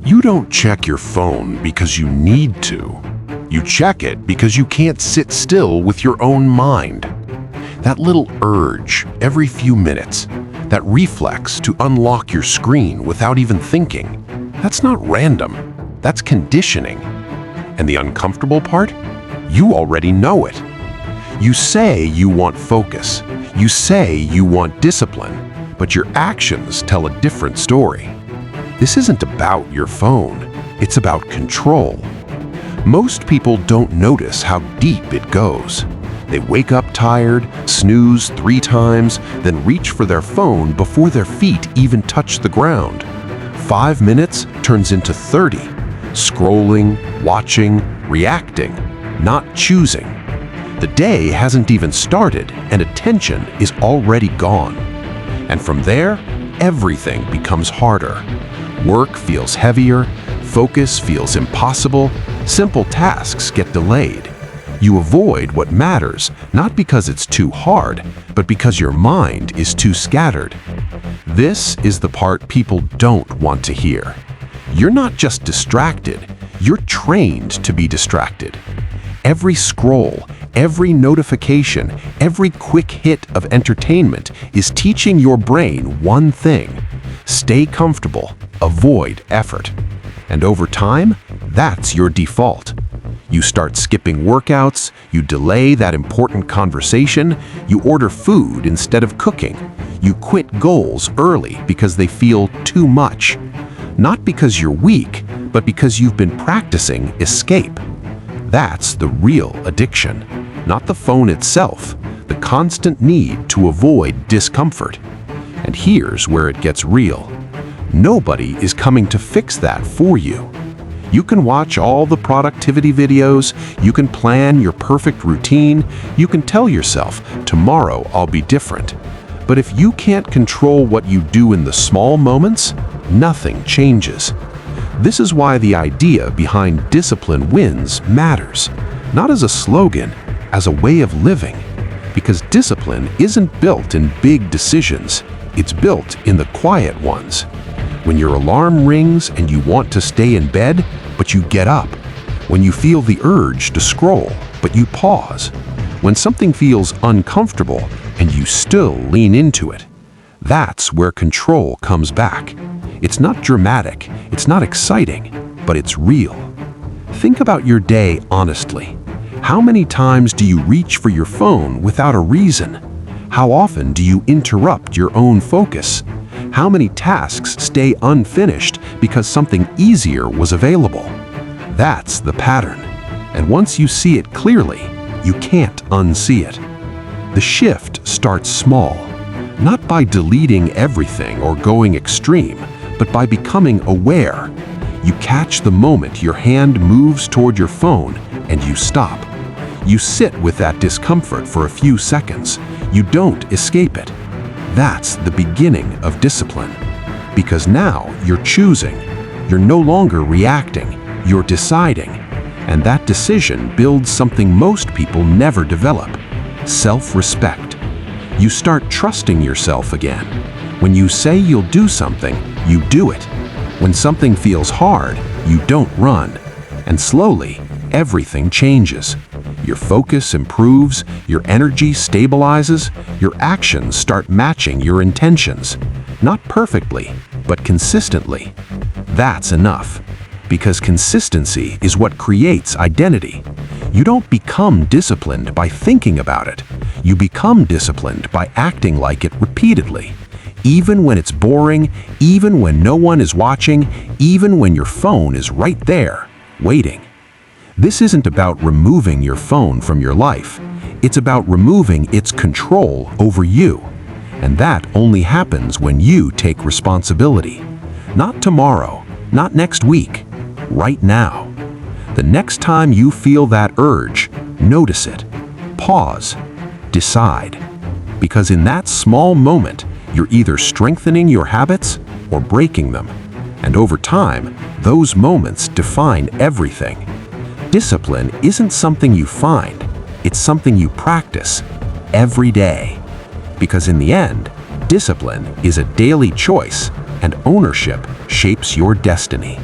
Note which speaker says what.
Speaker 1: You don't check your phone because you need to. You check it because you can't sit still with your own mind. That little urge every few minutes, that reflex to unlock your screen without even thinking, that's not random, that's conditioning. And the uncomfortable part? You already know it. You say you want focus, you say you want discipline, but your actions tell a different story. This isn't about your phone, it's about control. Most people don't notice how deep it goes. They wake up tired, snooze 3 times, then reach for their phone before their feet even touch the ground. 5 minutes turns into 30, scrolling, watching, reacting, not choosing. The day hasn't even started and attention is already gone. And from there, everything becomes harder. Work feels heavier, focus feels impossible, simple tasks get delayed. You avoid what matters, not because it's too hard, but because your mind is too scattered. This is the part people don't want to hear. You're not just distracted, you're trained to be distracted. Every scroll, every notification, every quick hit of entertainment is teaching your brain one thing: stay comfortable, avoid effort. And over time, that's your default. You start skipping workouts, you delay that important conversation, you order food instead of cooking. You quit goals early because they feel too much. Not because you're weak, but because you've been practicing escape. That's the real addiction, not the phone itself, the constant need to avoid discomfort. And here's where it gets real. Nobody is coming to fix that for you. You can watch all the productivity videos, you can plan your perfect routine, you can tell yourself, tomorrow I'll be different. But if you can't control what you do in the small moments, nothing changes. This is why the idea behind discipline wins matters, not as a slogan, as a way of living. Because discipline isn't built in big decisions, it's built in the quiet ones. When your alarm rings and you want to stay in bed, but you get up. When you feel the urge to scroll, but you pause. When something feels uncomfortable and you still lean into it. That's where control comes back. It's not dramatic, it's not exciting, but it's real. Think about your day honestly. How many times do you reach for your phone without a reason? How often do you interrupt your own focus? How many tasks stay unfinished because something easier was available? That's the pattern. And once you see it clearly, you can't unsee it. The shift starts small, not by deleting everything or going extreme, but by becoming aware. You catch the moment your hand moves toward your phone and you stop. You sit with that discomfort for a few seconds. You don't escape it. That's the beginning of discipline. Because now you're choosing. You're no longer reacting. You're deciding. And that decision builds something most people never develop: self-respect. You start trusting yourself again. When you say you'll do something, you do it. When something feels hard, you don't run. And slowly, everything changes. Your focus improves, your energy stabilizes, your actions start matching your intentions. Not perfectly, but consistently. That's enough. Because consistency is what creates identity. You don't become disciplined by thinking about it. You become disciplined by acting like it repeatedly. Even when it's boring, even when no one is watching, even when your phone is right there, waiting. This isn't about removing your phone from your life. It's about removing its control over you. And that only happens when you take responsibility. Not tomorrow, not next week, right now. The next time you feel that urge, notice it. Pause. Decide. Because in that small moment, you're either strengthening your habits or breaking them. And over time, those moments define everything. Discipline isn't something you find, it's something you practice every day. Because in the end, discipline is a daily choice, and ownership shapes your destiny.